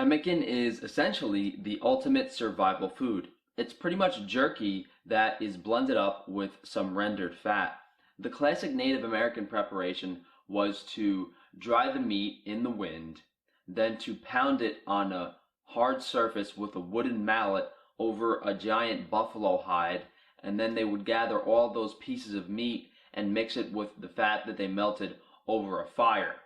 Pemmican is essentially the ultimate survival food. It's pretty much jerky that is blended up with some rendered fat. The classic Native American preparation was to dry the meat in the wind, then to pound it on a hard surface with a wooden mallet over a giant buffalo hide, and then they would gather all those pieces of meat and mix it with the fat that they melted over a fire.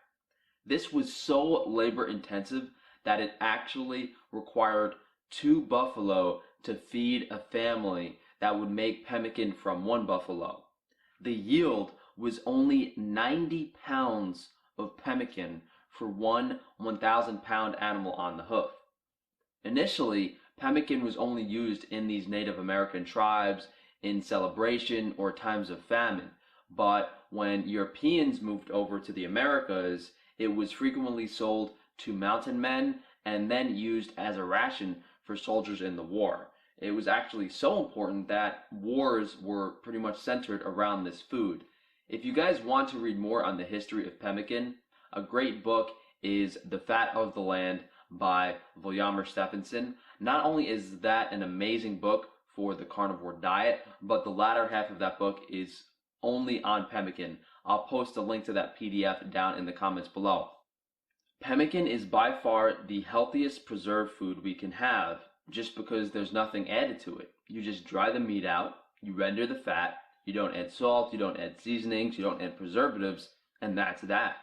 This was so labor intensive that it actually required 2 buffalo to feed a family that would make pemmican from 1 buffalo. The yield was only 90 pounds of pemmican for one 1,000-pound animal on the hoof. Initially, pemmican was only used in these Native American tribes in celebration or times of famine, but when Europeans moved over to the Americas, it was frequently sold to mountain men and then used as a ration for soldiers in the war. It was actually so important that wars were pretty much centered around this food. If you guys want to read more on the history of pemmican, a great book is The Fat of the Land by Voljamer Stephenson. Not only is that an amazing book for the carnivore diet, but the latter half of that book is only on pemmican. I'll post a link to that PDF down in the comments below. Pemmican is by far the healthiest preserved food we can have, just because there's nothing added to it. You just dry the meat out, you render the fat, you don't add salt, you don't add seasonings, you don't add preservatives, and that's that.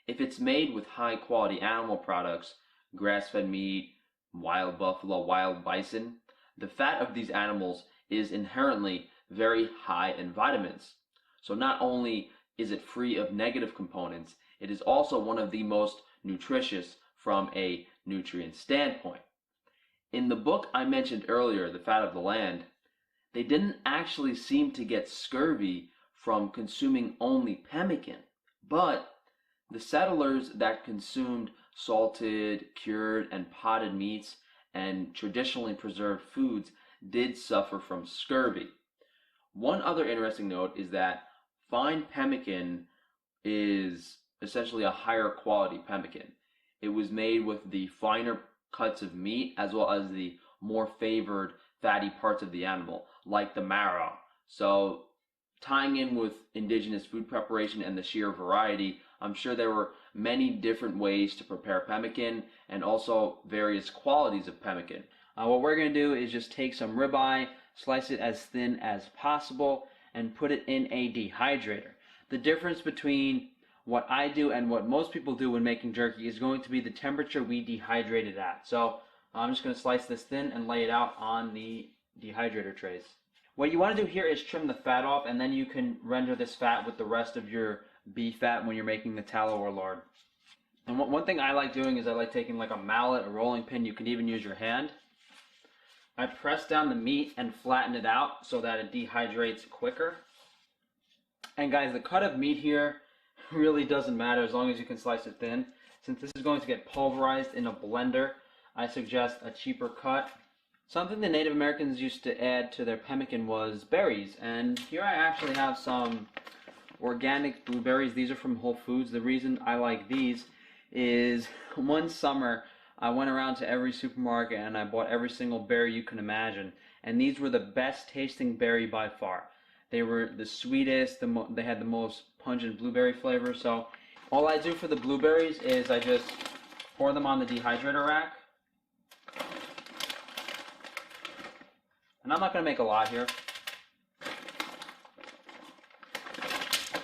If it's made with high quality animal products, grass-fed meat, wild buffalo, wild bison, the fat of these animals is inherently very high in vitamins. So not only is it free of negative components, it is also one of the most nutritious from a nutrient standpoint. In the book I mentioned earlier, The Fat of the Land, they didn't actually seem to get scurvy from consuming only pemmican, but the settlers that consumed salted, cured, and potted meats and traditionally preserved foods did suffer from scurvy. One other interesting note is that fine pemmican is essentially a higher quality pemmican. It was made with the finer cuts of meat as well as the more favored fatty parts of the animal, like the marrow. So tying in with indigenous food preparation and the sheer variety, I'm sure there were many different ways to prepare pemmican and also various qualities of pemmican. What we're going to do is just take some ribeye, slice it as thin as possible, and put it in a dehydrator. The difference between what I do and what most people do when making jerky is going to be the temperature we dehydrate it at. So I'm just going to slice this thin and lay it out on the dehydrator trays. What you want to do here is trim the fat off, and then you can render this fat with the rest of your beef fat when you're making the tallow or lard. And one thing I like doing is I like taking like a mallet, a rolling pin, you can even use your hand. I press down the meat and flatten it out so that it dehydrates quicker. And guys, the cut of meat here really doesn't matter as long as you can slice it thin. Since this is going to get pulverized in a blender, I suggest a cheaper cut. Something the Native Americans used to add to their pemmican was berries, and here I actually have some organic blueberries. These are from Whole Foods. The reason I like these is one summer I went around to every supermarket and I bought every single berry you can imagine, and these were the best tasting berry by far. They were the sweetest, they had the most pungent blueberry flavor. So all I do for the blueberries is I just pour them on the dehydrator rack. And I'm not going to make a lot here.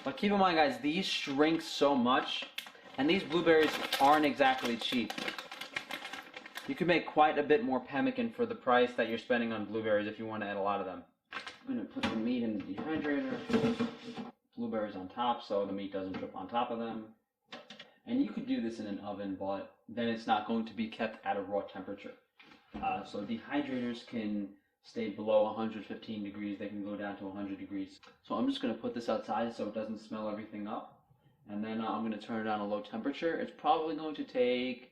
But keep in mind, guys, these shrink so much, and these blueberries aren't exactly cheap. You can make quite a bit more pemmican for the price that you're spending on blueberries if you want to add a lot of them. I'm going to put the meat in the dehydrator, blueberries on top so the meat doesn't drip on top of them. And you could do this in an oven, but then it's not going to be kept at a raw temperature. So dehydrators can stay below 115 degrees, they can go down to 100 degrees. So I'm just going to put this outside so it doesn't smell everything up. And then I'm going to turn it on a low temperature. It's probably going to take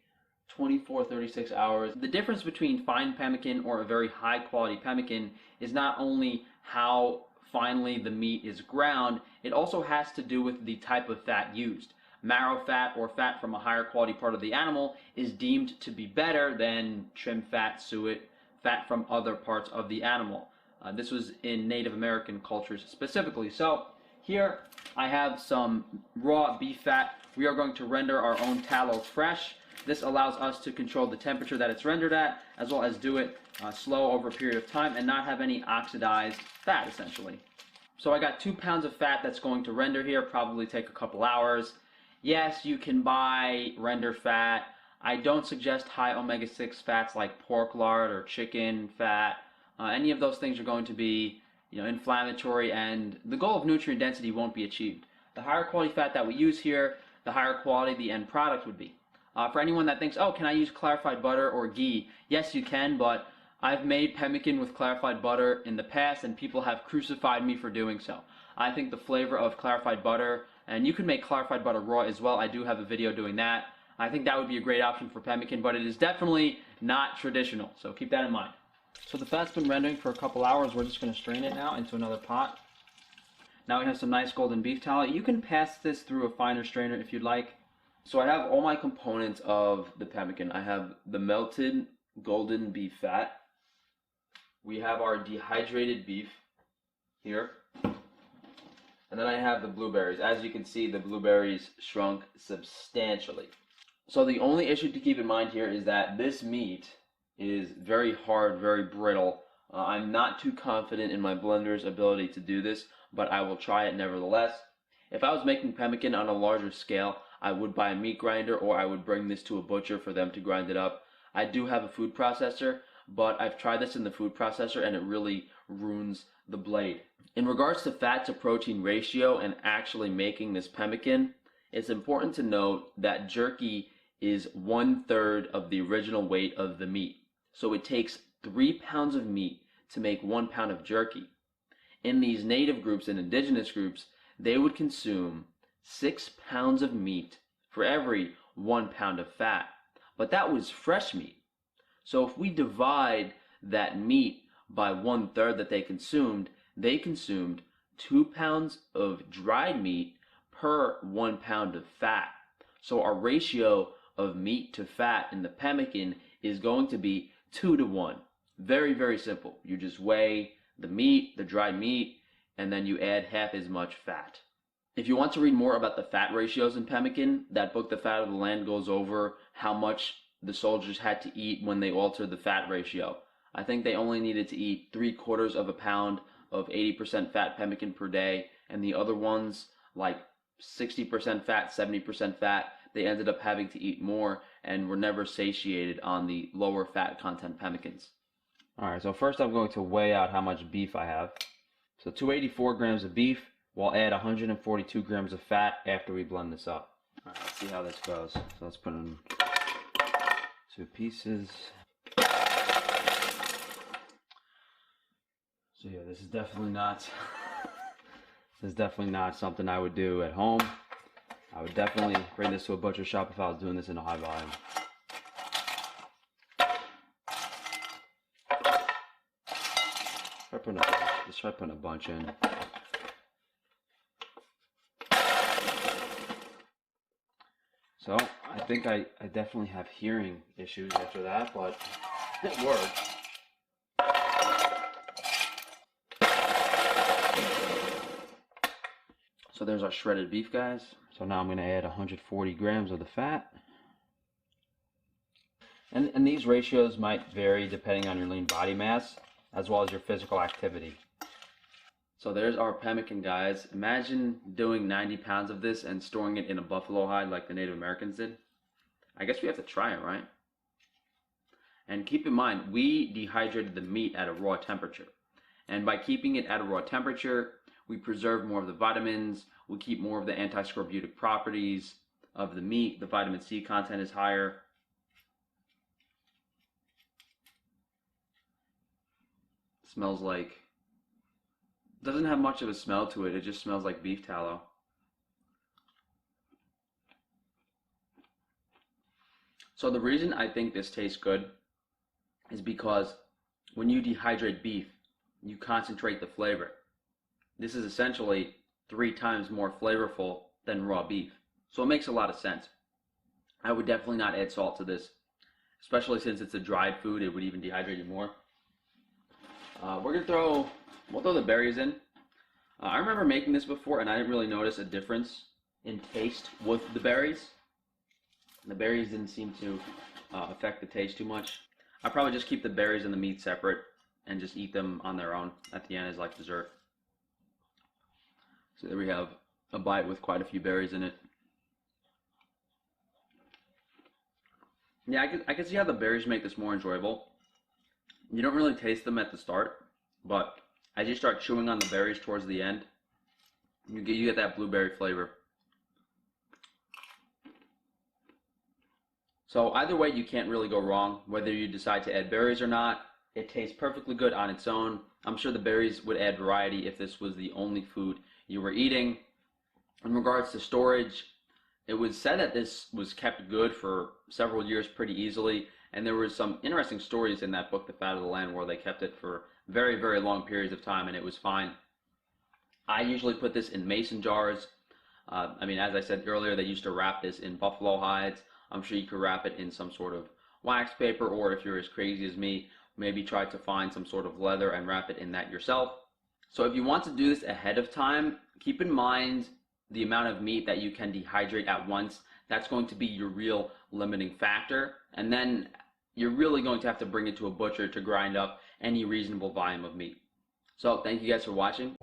24-36 hours. The difference between fine pemmican or a very high quality pemmican is not only how finely the meat is ground, it also has to do with the type of fat used. marrow fat or fat from a higher quality part of the animal is deemed to be better than trim fat, suet, fat from other parts of the animal. This was in Native American cultures specifically. So here I have some raw beef fat. We are going to render our own tallow fresh. This allows us to control the temperature that it's rendered at, as well as do it slow over a period of time and not have any oxidized fat, essentially. So I got 2 pounds of fat that's going to render here, probably take a couple hours. Yes, you can buy render fat. I don't suggest high omega-6 fats like pork lard or chicken fat. Any of those things are going to be, inflammatory, and the goal of nutrient density won't be achieved. The higher quality fat that we use here, the higher quality the end product would be. For anyone that thinks, oh, can I use clarified butter or ghee? Yes, you can, but I've made pemmican with clarified butter in the past, and people have crucified me for doing so. I think the flavor of clarified butter, and you can make clarified butter raw as well. I do have a video doing that. I think that would be a great option for pemmican, but it is definitely not traditional, so keep that in mind. So the fat's been rendering for a couple hours. We're just going to strain it now into another pot. Now we have some nice golden beef tallow. You can pass this through a finer strainer if you'd like. So I have all my components of the pemmican. I have the melted golden beef fat. We have our dehydrated beef here. And then I have the blueberries. As you can see, the blueberries shrunk substantially. So the only issue to keep in mind here is that this meat is very hard, very brittle. I'm not too confident in my blender's ability to do this, but I will try it nevertheless. If I was making pemmican on a larger scale, I would buy a meat grinder, or I would bring this to a butcher for them to grind it up. I do have a food processor, but I've tried this in the food processor and it really ruins the blade. In regards to fat to protein ratio and actually making this pemmican, it's important to note that jerky is 1/3 of the original weight of the meat. So it takes 3 pounds of meat to make 1 pound of jerky. In these native groups and indigenous groups, they would consume 6 pounds of meat for every 1 pound of fat. But that was fresh meat. So if we divide that meat by 1/3 that they consumed 2 pounds of dried meat per 1 pound of fat. So our ratio of meat to fat in the pemmican is going to be 2 to 1. Very, very simple. You just weigh the meat, the dried meat, and then you add half as much fat. If you want to read more about the fat ratios in pemmican, that book, The Fat of the Land, goes over how much the soldiers had to eat when they altered the fat ratio. I think they only needed to eat 3/4 of a pound of 80% fat pemmican per day, and the other ones, like 60% fat, 70% fat, they ended up having to eat more and were never satiated on the lower fat content pemmicans. Alright, so first I'm going to weigh out how much beef I have. So 284 grams of beef, we'll add 142 grams of fat after we blend this up. Alright, let's see how this goes. So let's put in 2 pieces. So yeah, this is definitely not something I would do at home. I would definitely bring this to a butcher shop if I was doing this in a high volume. Just try putting a bunch in. So I think I definitely have hearing issues after that, but it worked. So there's our shredded beef, guys. So now I'm going to add 140 grams of the fat. And these ratios might vary depending on your lean body mass, as well as your physical activity. So there's our pemmican, guys. Imagine doing 90 pounds of this and storing it in a buffalo hide like the Native Americans did. I guess we have to try it, right? And keep in mind, we dehydrated the meat at a raw temperature. And by keeping it at a raw temperature, we preserve more of the vitamins, we keep more of the anti-scorbutic properties of the meat, the vitamin C content is higher. It smells like, doesn't have much of a smell to it, it just smells like beef tallow. So the reason I think this tastes good is because when you dehydrate beef, you concentrate the flavor. This is essentially 3 times more flavorful than raw beef. So it makes a lot of sense. I would definitely not add salt to this, especially since it's a dried food. It would even dehydrate you more. We'll throw the berries in. I remember making this before, and I didn't really notice a difference in taste with the berries. The berries didn't seem to affect the taste too much. I probably just keep the berries and the meat separate and just eat them on their own at the end as like dessert. So there we have a bite with quite a few berries in it. Yeah, I can see how the berries make this more enjoyable. You don't really taste them at the start, but as you start chewing on the berries towards the end, you get that blueberry flavor. So either way, you can't really go wrong. Whether you decide to add berries or not, it tastes perfectly good on its own. I'm sure the berries would add variety if this was the only food you were eating. In regards to storage, it was said that this was kept good for several years pretty easily, and there were some interesting stories in that book, The Fat of the Land, where they kept it for very, very long periods of time and it was fine. I usually put this in mason jars. As I said earlier, they used to wrap this in buffalo hides. I'm sure you could wrap it in some sort of wax paper, or if you're as crazy as me, maybe try to find some sort of leather and wrap it in that yourself. So if you want to do this ahead of time, keep in mind the amount of meat that you can dehydrate at once. That's going to be your real limiting factor. And then you're really going to have to bring it to a butcher to grind up any reasonable volume of meat. So thank you guys for watching.